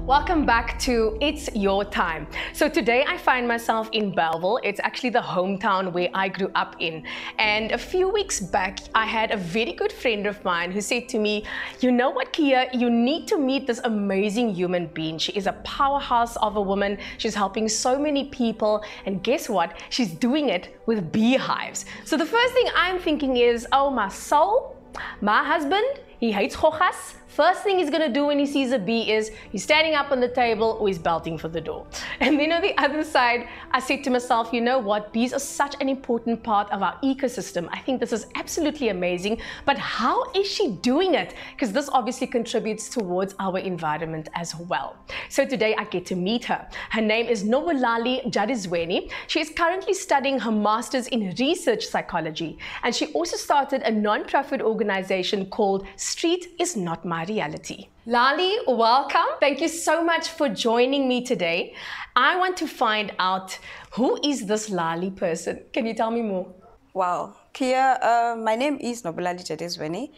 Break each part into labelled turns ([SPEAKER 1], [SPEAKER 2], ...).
[SPEAKER 1] Welcome back to It's Your Time. So today I find myself in Belleville. It's actually the hometown where I grew up in. And a few weeks back, I had a very good friend of mine who said to me, you know what, Kia, you need to meet this amazing human being. She is a powerhouse of a woman. She's helping so many people. And guess what? She's doing it with beehives. So the first thing I'm thinking is, oh, my soul, my husband, he hates hojas. First thing he's gonna do when he sees a bee is he's standing up on the table or he's belting for the door. And then on the other side, I said to myself, you know what? Bees are such an important part of our ecosystem. I think this is absolutely amazing, but how is she doing it? Because this obviously contributes towards our environment as well. So today I get to meet her. Her name is Nobulali Jadwezeni. She is currently studying her master's in research psychology. And she also started a non-profit organization called Street is Not My Reality. Lali, welcome. Thank you so much for joining me today. I want to find out, who is this Lali person? Can you tell me more?
[SPEAKER 2] Wow. Kia, my name is Nobulali Jadwezeni,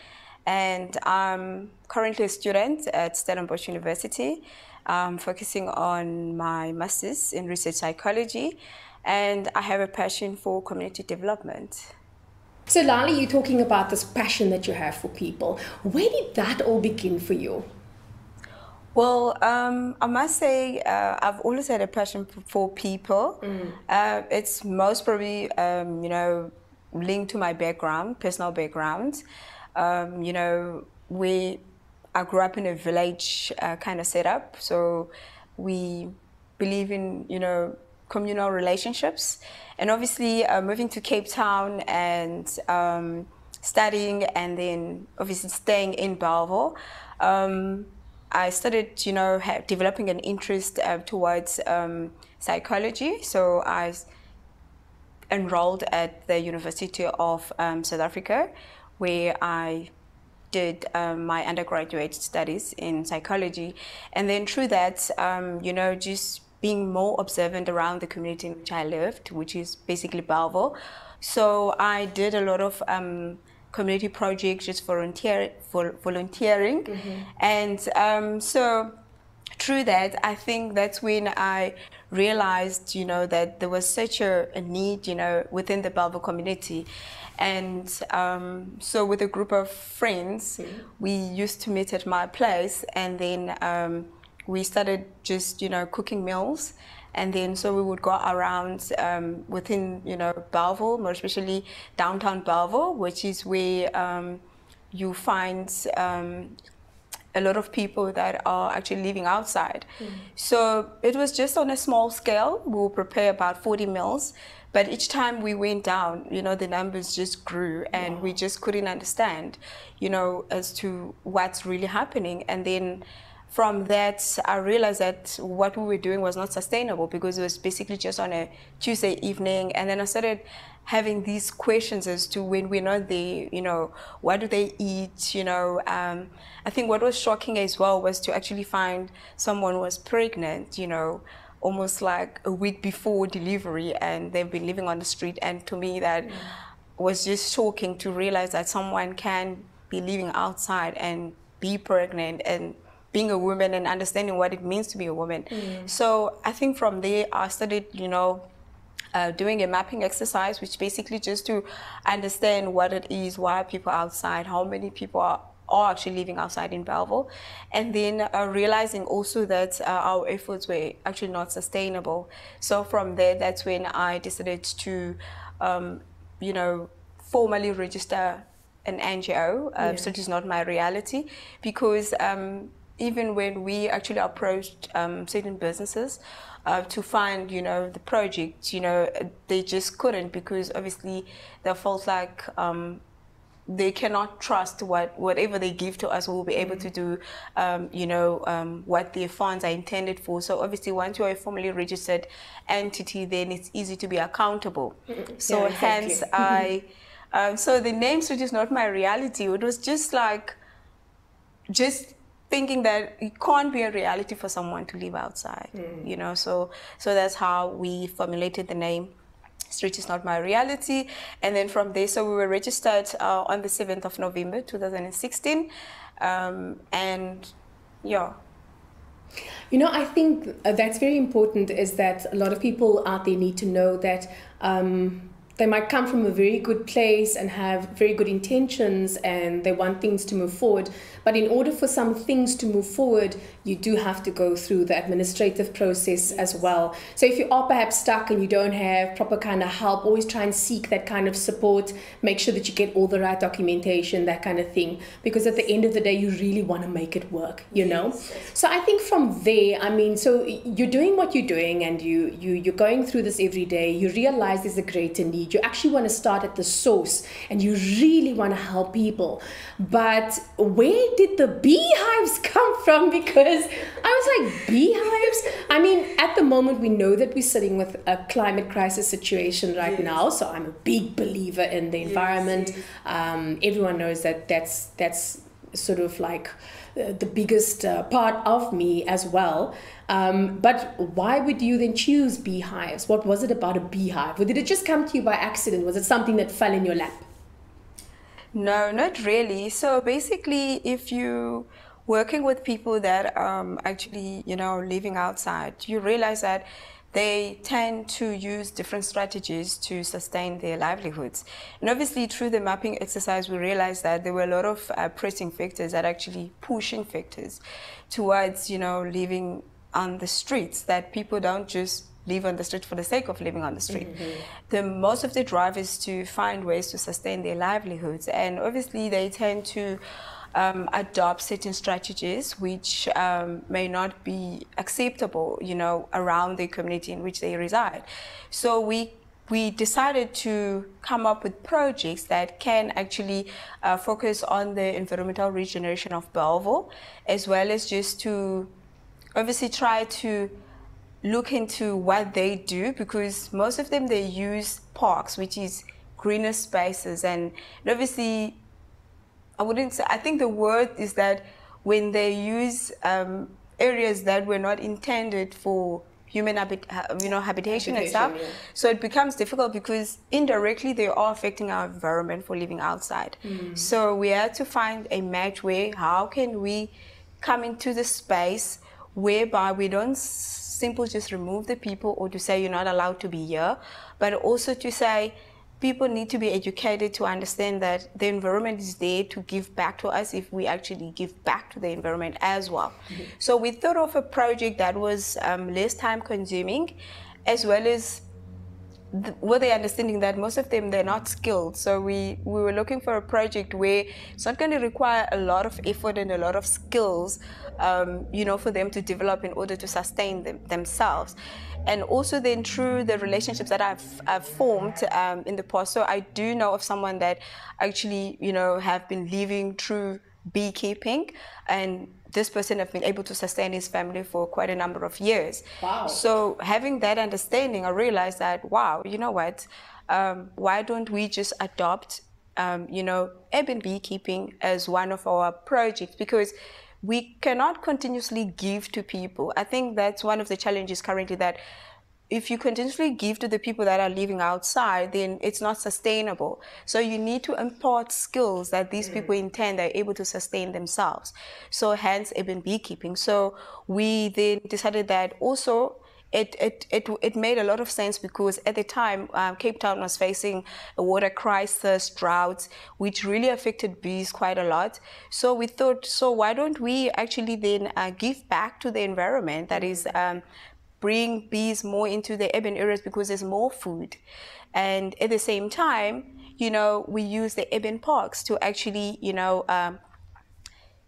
[SPEAKER 2] and I'm currently a student at Stellenbosch University, focusing on my master's in research psychology, and I have a passion for community development.
[SPEAKER 1] So Lali, you're talking about this passion that you have for people. Where did that all begin for you?
[SPEAKER 2] Well, I must say I've always had a passion for people. It's most probably, you know, linked to my background, personal background. You know, I grew up in a village kind of setup, so we believe in, you know, communal relationships. And obviously moving to Cape Town and studying, and then obviously staying in Belleville, I started, you know, developing an interest towards psychology. So I enrolled at the University of South Africa, where I did my undergraduate studies in psychology. And then through that, you know, just being more observant around the community in which I lived, which is basically Belleville. So I did a lot of community projects, just volunteering. And so through that, I think that's when I realized, you know, that there was such a need, you know, within the Belleville community. And so with a group of friends, we used to meet at my place, and then we started just, you know, cooking meals. And then so we would go around within, you know, Belleville, more especially downtown Belleville, which is where you find a lot of people that are actually living outside. So it was just on a small scale. We would prepare about 40 meals. But each time we went down, you know, the numbers just grew, and we just couldn't understand, you know, as to what's really happening. And then from that, I realized that what we were doing was not sustainable, because it was basically just on a Tuesday evening. And then I started having these questions as to, when we're not there, you know, what do they eat, you know. I think what was shocking as well was to actually find someone who was pregnant, you know, almost like a week before delivery, and they've been living on the street. And to me, that was just shocking, to realize that someone can be living outside and be pregnant, and being a woman and understanding what it means to be a woman. So I think from there I started, you know, doing a mapping exercise, which basically just to understand what it is, why are people outside, how many people are actually living outside in Belleville, and then realizing also that our efforts were actually not sustainable. So from there, that's when I decided to, you know, formally register an NGO, Street is Not My Reality, because even when we actually approached certain businesses to fund, you know, the project, you know, they just couldn't, because obviously they felt like they cannot trust whatever they give to us will be able to do, you know, what their funds are intended for. So obviously, once you are a formally registered entity, then it's easy to be accountable. So hence so the name Street is Not My Reality, it was just like, just thinking that it can't be a reality for someone to live outside, you know. So that's how we formulated the name Street is Not My Reality. And then from there, so we were registered on the 7th of November 2016, and yeah.
[SPEAKER 1] You know, I think that's very important, is that a lot of people out there need to know that they might come from a very good place and have very good intentions and they want things to move forward. But in order for some things to move forward, you do have to go through the administrative process as well. So if you are perhaps stuck and you don't have proper kind of help, always try and seek that kind of support. Make sure that you get all the right documentation, that kind of thing. Because at the end of the day, you really want to make it work, you know? So I think from there, I mean, so you're doing what you're doing and you're going through this every day. You realize there's a greater need. You actually want to start at the source and you really want to help people. But where did the beehives come from? Because I was like, beehives? I mean, at the moment, we know that we're sitting with a climate crisis situation right now. So I'm a big believer in the environment. Everyone knows that that's sort of like the biggest part of me as well. But why would you then choose beehives? What was it about a beehive? Or did it just come to you by accident? Was it something that fell in your lap?
[SPEAKER 2] No, not really. So basically, if you working with people that actually, you know, living outside, you realize that they tend to use different strategies to sustain their livelihoods. And obviously, through the mapping exercise, we realized that there were a lot of pressing factors that actually pushing factors towards, you know, living on the streets, that people don't just live on the street for the sake of living on the street. Most of the drive is to find ways to sustain their livelihoods, and obviously they tend to adopt certain strategies which may not be acceptable, you know, around the community in which they reside. So we decided to come up with projects that can actually focus on the environmental regeneration of Bellville, as well as just to obviously try to look into what they do, because most of them, they use parks, which is greener spaces. And obviously, I wouldn't say, I think the word is that when they use areas that were not intended for human habitation and stuff, so it becomes difficult because indirectly they are affecting our environment for living outside. So we had to find a match where, how can we come into the space whereby we don't simply just remove the people or to say you're not allowed to be here, but also to say people need to be educated to understand that the environment is there to give back to us if we actually give back to the environment as well. So we thought of a project that was less time consuming, as well as with the understanding that most of them, they're not skilled. So we were looking for a project where it's not going to require a lot of effort and a lot of skills, you know, for them to develop in order to sustain themselves. And also then through the relationships that I've formed in the past. So I do know of someone that actually, you know, have been living through beekeeping, and this person have been able to sustain his family for quite a number of years. Wow. So having that understanding, I realized that, wow, you know what, why don't we just adopt, you know, urban beekeeping as one of our projects? Because we cannot continuously give to people. I think that's one of the challenges currently, that if you continuously give to the people that are living outside, then it's not sustainable. So you need to impart skills that these people intend are able to sustain themselves. So hence urban beekeeping. So we then decided that also it made a lot of sense, because at the time Cape Town was facing a water crisis, droughts, which really affected bees quite a lot. So we thought, so why don't we actually then give back to the environment, that is bring bees more into the urban areas, because there's more food. And at the same time, you know, we use the urban parks to actually, you know,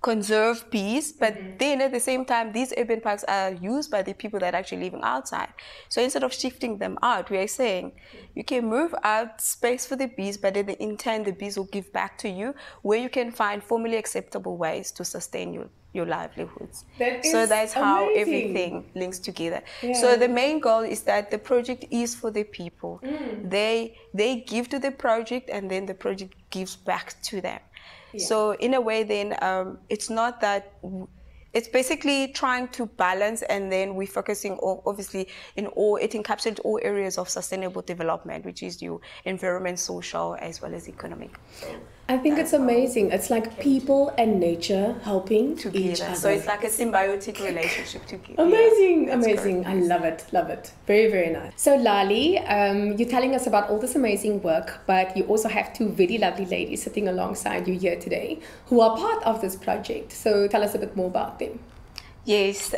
[SPEAKER 2] conserve bees, but then at the same time, these urban parks are used by the people that are actually living outside. So instead of shifting them out, we are saying you can move out space for the bees, but in the intent, the bees will give back to you, where you can find formally acceptable ways to sustain your livelihoods. So that's how everything links together. So the main goal is that the project is for the people. They give to the project, and then the project gives back to them. So in a way, then it's not that, it's basically trying to balance, and then we're focusing on, obviously, it encapsulates all areas of sustainable development, which is your environment, social, as well as economic.
[SPEAKER 1] I think it's amazing. It's like people and nature helping each
[SPEAKER 2] together.
[SPEAKER 1] other.
[SPEAKER 2] So it's like a symbiotic relationship together.
[SPEAKER 1] Amazing,
[SPEAKER 2] Yeah, that's
[SPEAKER 1] amazing.
[SPEAKER 2] correct.
[SPEAKER 1] I love it, love it. Very, very nice. So Lali, you're telling us about all this amazing work, but you also have two very lovely ladies sitting alongside you here today who are part of this project. So tell us a bit more about them.
[SPEAKER 2] Yes,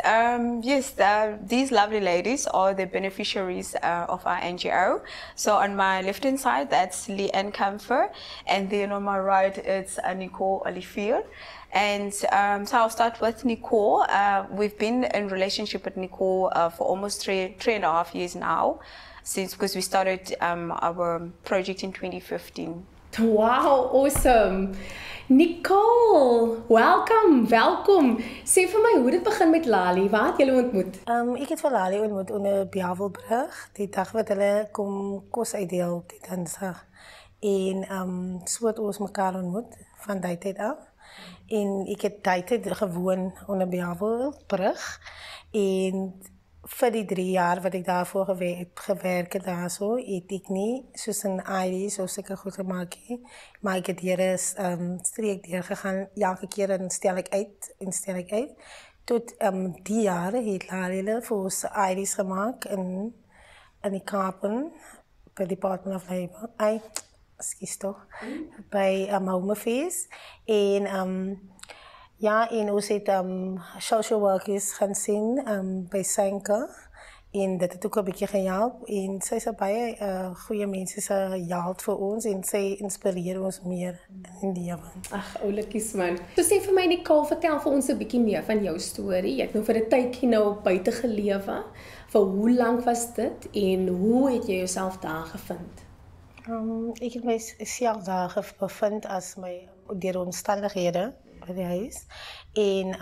[SPEAKER 2] these lovely ladies are the beneficiaries of our NGO. So on my left-hand side, that's Leanne Camphor, and then on my right, it's Nicole Olivier. And so I'll start with Nicole. We've been in relationship with Nicole for almost three and a half years now, because we started our project in 2015.
[SPEAKER 1] Wow, awesome. Nicole, welkom. Sê vir my, hoe dit begin met Lali? Waar het julle ontmoet?
[SPEAKER 3] Ek het vir Lali ontmoet onder Biavelbrug, die dag wat hulle kom kos uitdeel op die Dinsdag. En so het ons mekaar ontmoet van die tyd af. En ek het die tyd gewoon onder Biavelbrug. En vir die 3 jaar wat ek daarvoor gewerk het daar so, het ek nie soos in ID's of sulke goed gemaak nie. Maar ek het hier streek deur gegaan, elke keer en stel ek uit. Tot die jare het Lali vir ons ID's gemaak in die Kapen, by Department of Labour. Excuse toch, by Home Affairs. En ja, en ons het social workers gaan sien by Sanka. En dit het ook 'n bietjie gehelp. En sy is baie goeie mense, sy help vir ons en sy inspireer ons meer in die lewe.
[SPEAKER 1] Ag, oulikies man. So sê vir my Nicole, vertel vir ons 'n bietjie meer van jou storie. Jy het nou vir 'n tydjie nou buite gelewe. Vir hoe lank was dit en hoe het jy jouself daar gevind?
[SPEAKER 3] Ek het myself daar bevind as my deur omstandighede by die huis. En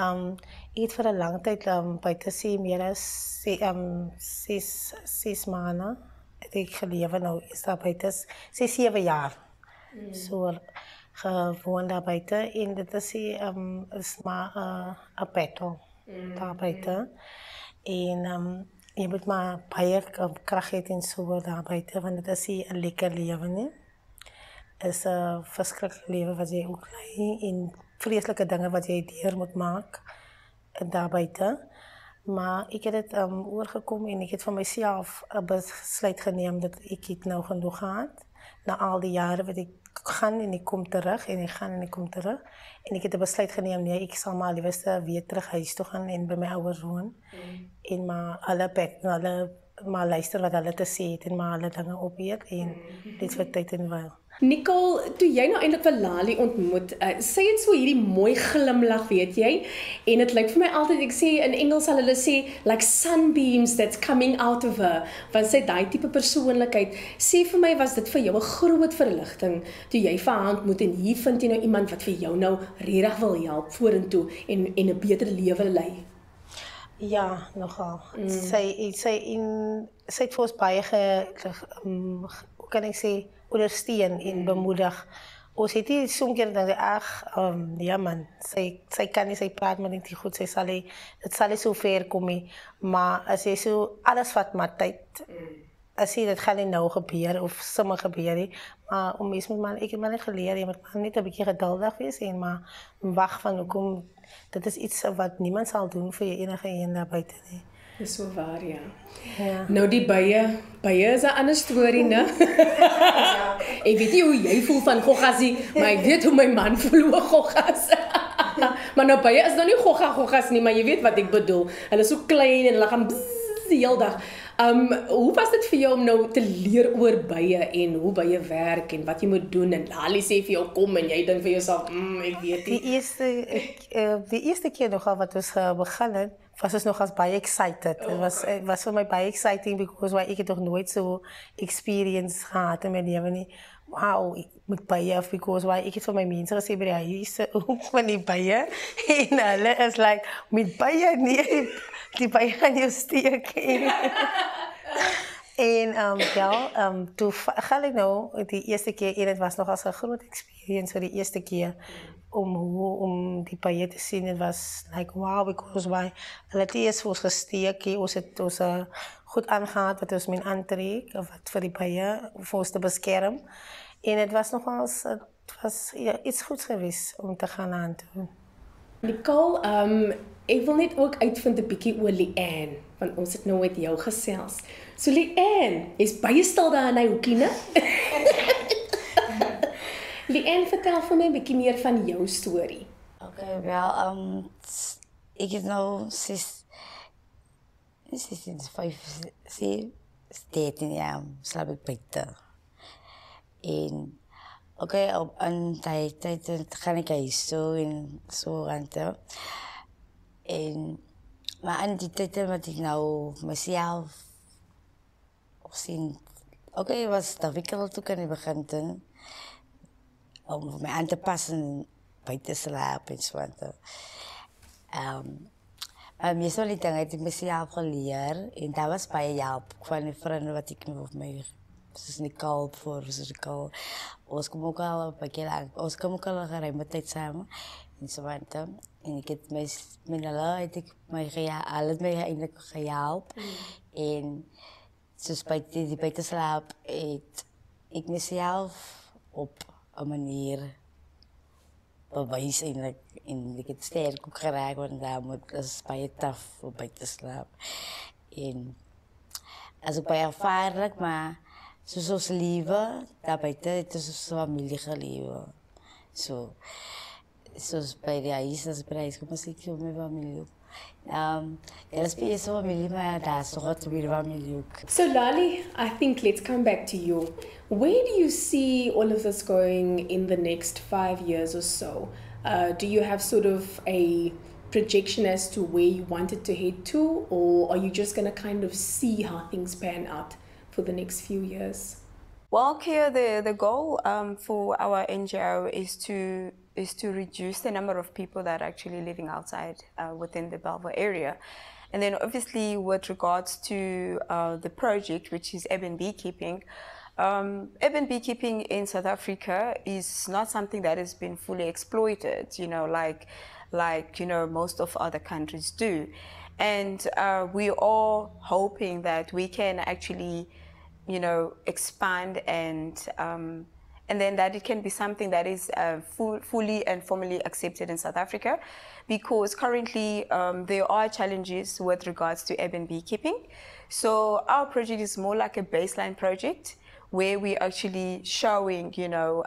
[SPEAKER 3] ek het vir 'n lang tyd buite sê meer as 6 maande het ek gelewe nou is daar buite 6-7 jaar. So gewoon daar buite en dit is maar 'n battle daar buite. En jy moet maar baie krag hê en so daar buite want dit is nie 'n lekker lewe nie. Is 'n verskriklike lewe wat jy ook lei en vreeslike dinge wat jy deur moet maak daar buite. Maar ek het dit oorgekom en ek het vir myself 'n besluit geneem dat ek het nou genoeg gehad. Na al die jare wat ek gaan en ek kom terug en ek gaan en ek kom terug. En ek het 'n besluit geneem, nee, ek sal maar liewerste weer terug huis toe gaan en by my ouers woon. En maar luister wat hulle te sê het en maar hulle dinge opweet en dit vir tyd en wyl.
[SPEAKER 1] Nicole, toe jy nou eintlik vir Lali ontmoet, sy het so hierdie mooi glimlag, weet jy? En dit lyk vir my altyd, ek sê in Engels sal hulle sê like sunbeams that's coming out of her, want sy het daai tipe persoonlikheid. Sê vir my, was dit vir jou 'n groot verligting toe jy vir haar ontmoet en hier vind jy nou iemand wat vir jou nou regtig wil help vorentoe en 'n beter lewe lei?
[SPEAKER 3] Ja, nogal. Sy het vir ons baie hoe kan ek sê, ondersteun en bemoedig. Ons het nie soms keer dat ja man, sy kan nie, sy praat maar niet goed, dit sal nie so ver kom nie, maar as jy so, alles vat maar tyd. As jy, dit gaan nie nou gebeur, of sommer gebeur nie, maar ek het maar net geleer, jy moet maar net 'n bietjie geduldig wees, en maar wag van hoekom, dit is iets wat niemand sal doen vir jy enige een daar buite nie.
[SPEAKER 1] Dis so waar, ja.
[SPEAKER 3] Ja.
[SPEAKER 1] Nou die bye is 'n ander storie, né? Ja. Ek weet nie hoe jy voel van goggas nie, maar ek weet hoe my man voel oor goggas. Maar nou bye is nou nie goggas nie, maar jy weet wat ek bedoel. Hulle is so klein en hulle gaan die hele dag. Hoe was dit vir jou om nou te leer oor bye en hoe bye werk en wat jy moet doen en Lali sê vir jou kom en jy dink vir jouself, ek weet nie.
[SPEAKER 3] Die eerste keer nogal wat ons begin het, was ons nog as baie excited. Het was vir my baie exciting because ek het nog nooit so experience gehad in my lewe nie. Wow, ek moet bye because ek het vir my mense gesê by die huis ook van die bye en hulle is like, met bye nee, die bye gaan jou steek. En toe gaan ek nou die eerste keer en dit was nog as 'n groot experience vir die eerste keer om die bye te sien. Het was like wow, because hulle het eers vir ons gesteek, ons het ons goed aangehad wat ons moet aantrek, wat vir die bye vir ons te beskerm. En het was nogals Het was ja, iets goeds geweest om te gaan aan doen.
[SPEAKER 1] Nicole, ek wil net ook uitvind 'n bietjie oor Leanne, want ons het nou met jou gesels. So Leanne, jy's baie stil daar in hy hoekie, né? Leanne, vertel vir my 'n bietjie meer van jou storie.
[SPEAKER 4] Okay, wel, ik heb nou sinds 13 jaar slaap ik buiten. En op een tijd ga ik huis toe en zo rond. En maar aan die tijd wat ik nou mezelf zien, was het wikkeld toen kan ik beginnen om mij aan te passen buiten slaap en zo. Meestal die dingen heb ik mezelf geleerd en dat was bij help van die vrienden wat ik met mij, zoals Nicole voor, zoals Nicole. Ons kom ook al een keer lang, ons kom ook al een geruime tijd samen en zo. En ik heb met hulle het ik mij eindelijk gehelp. En zoals bij die buitenslaap het ik mezelf op een manier bewijs eintlik en ek het sterk ook geraak want daar moet is baie taaf om by te slaap. En as ook baie gevaarlik, maar soos ons lewe, daar buite het ons ons familie gelewe. So, soos by die huis, as by die huis, kom as ek so my familie ook. Hulle speel so familie, maar daar is toch wat weer familie ook.
[SPEAKER 1] So Lali, I think let's come back to you. Where do you see all of this going in the next 5 years or so? Do you have sort of a projection as to where you want it to head to, or are you just going to kind of see how things pan out for the next few years?
[SPEAKER 2] Well, Kia, the goal for our NGO is to reduce the number of people that are actually living outside within the Belleville area. And then obviously with regards to the project, which is urban beekeeping, urban beekeeping in South Africa is not something that has been fully exploited, you know, like you know, most of other countries do. And we are hoping that we can actually, you know, expand and then that it can be something that is fully and formally accepted in South Africa, because currently there are challenges with regards to urban beekeeping. So our project is more like a baseline project where we're actually showing, you know,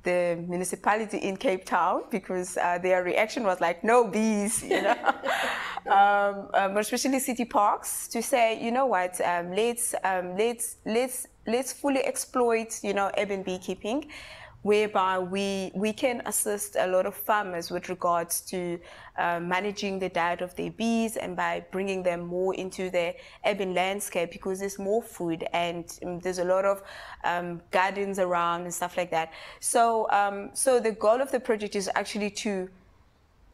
[SPEAKER 2] the municipality in Cape Town, because their reaction was like, no bees, you know. But especially city parks, to say, you know what, let's fully exploit, you know, urban beekeeping, whereby we can assist a lot of farmers with regards to managing the diet of their bees, and by bringing them more into the urban landscape, because there's more food and there's a lot of gardens around and stuff like that. So, so the goal of the project is actually to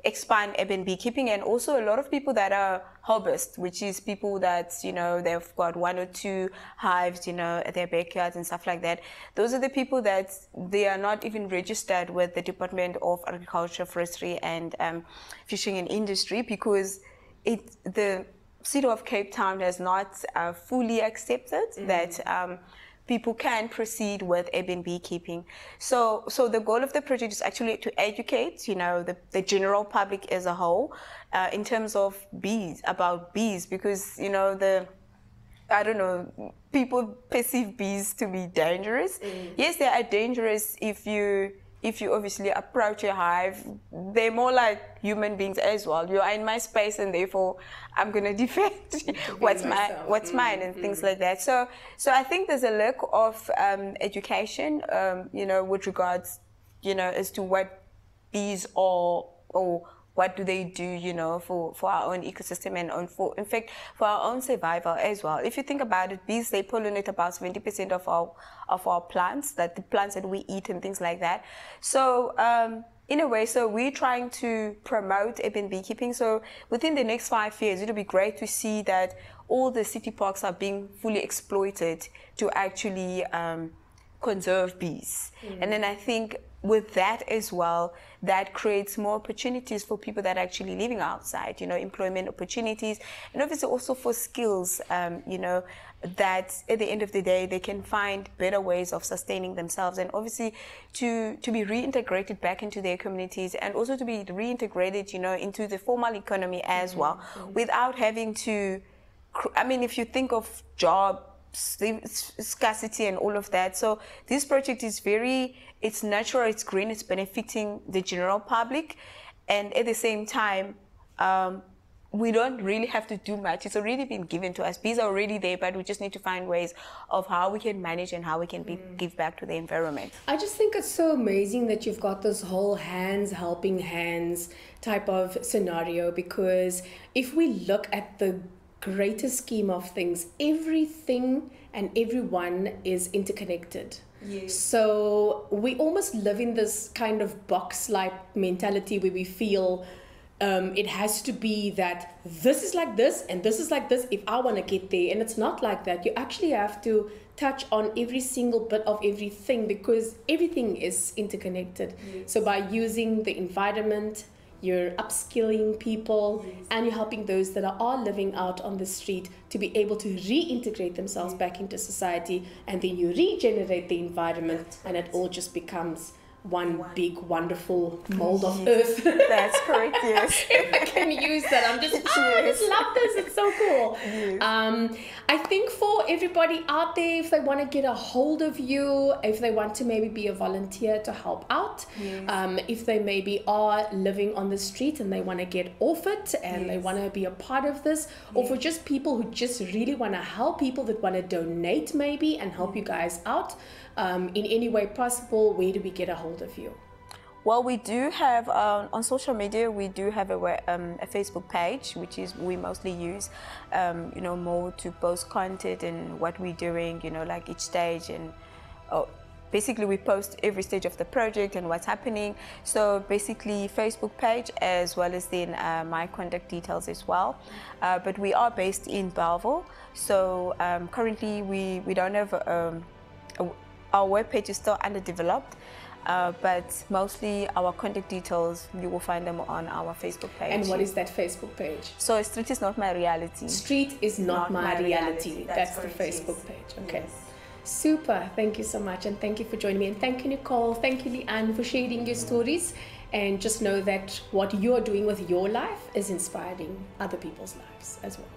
[SPEAKER 2] expand urban beekeeping, and also a lot of people that are hobbyists, which is people that, you know, they've got 1 or 2 hives, you know, at their backyards and stuff like that. Those are the people that they are not even registered with the Department of Agriculture, Forestry and Fishing and Industry, because the city of Cape Town has not fully accepted that people can proceed with urban beekeeping. So the goal of the project is actually to educate, you know, the general public as a whole in terms of bees, about bees, because, you know, I don't know, people perceive bees to be dangerous. Yes, they are dangerous if you obviously approach a hive. They're more like human beings as well. You're in my space, and therefore I'm going to defend what's mine and things like that. So I think there's a lack of education, you know, with regards, you know, as to what bees are, or what do they do, you know, for our own ecosystem, and in fact for our own survival as well. If you think about it, bees, they pollinate about 70% of our plants, the plants that we eat and things like that. So in a way, so we're trying to promote urban beekeeping. So within the next 5 years, it'll be great to see that all the city parks are being fully exploited to actually conserve bees. And then I think with that as well, that creates more opportunities for people that are actually living outside, you know, employment opportunities, and obviously also for skills, you know, that at the end of the day, they can find better ways of sustaining themselves, and obviously to be reintegrated back into their communities, and also to be reintegrated, you know, into the formal economy as well, without having to, I mean, if you think of job scarcity and all of that. So this project is it's natural, it's green, it's benefiting the general public, and at the same time, we don't really have to do much. It's already been given to us. Bees are already there, but we just need to find ways of how we can manage and how we can give back to the environment.
[SPEAKER 1] I just think it's so amazing that you've got this whole hands helping hands type of scenario, because if we look at the greater scheme of things, everything and everyone is interconnected. Yes. So we almost live in this kind of box-like mentality where we feel it has to be that this is like this and this is like this if I want to get there, and it's not like that. You actually have to touch on every single bit of everything, because everything is interconnected. Yes. So by using the environment, you're upskilling people, and you're helping those that are living out on the street to be able to reintegrate themselves back into society, and then you regenerate the environment, and it all just becomes one big wonderful mold of earth.
[SPEAKER 2] That's correct, yes.
[SPEAKER 1] If I can use that, I just love this, it's so cool. Yes. I think for everybody out there, if they want to get a hold of you, if they want to maybe be a volunteer to help out, yes. If they maybe are living on the street and they want to get off it and yes. they want to be a part of this, yes. or for just people who just really want to help, people that want to donate maybe and help you guys out in any way possible, where do we get a hold of you?
[SPEAKER 2] Well, we do have on social media, we do have a Facebook page, which is we mostly use, you know, more to post content and what we're doing, you know, like each stage, and basically we post every stage of the project and what's happening. So basically Facebook page, as well as then my contact details as well. But we are based in Bellville, so currently we don't have our webpage is still underdeveloped. But mostly our contact details, you will find them on our Facebook page.
[SPEAKER 1] And what is that Facebook page?
[SPEAKER 2] So Street is Not My Reality.
[SPEAKER 1] Street is Not My Reality. That's the Facebook page. Okay. Yes. Super. Thank you so much. And thank you for joining me. And thank you, Nicole. Thank you, Leanne, for sharing your stories. And just know that what you're doing with your life is inspiring other people's lives as well.